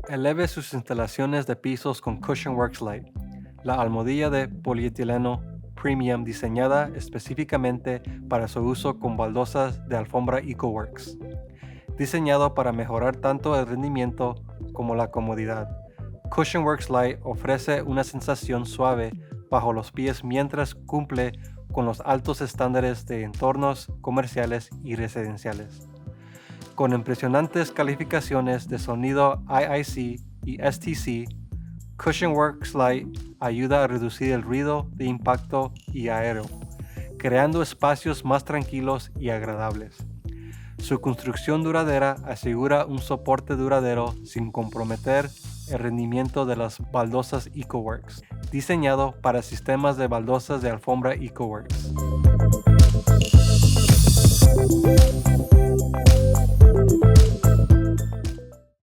Eleve sus instalaciones de pisos con CushionWorx Lite, la almohadilla de polietileno premium diseñada específicamente para su uso con baldosas de alfombra EcoWorks. Diseñado para mejorar tanto el rendimiento como la comodidad, CushionWorx Lite ofrece una sensación suave bajo los pies mientras cumple con los altos estándares de entornos comerciales y residenciales. Con impresionantes calificaciones de sonido IIC y STC, CushionWorx Lite ayuda a reducir el ruido de impacto y aéreo, creando espacios más tranquilos y agradables. Su construcción duradera asegura un soporte duradero sin comprometer el rendimiento de las baldosas EcoWorks, diseñado para sistemas de baldosas de alfombra EcoWorks.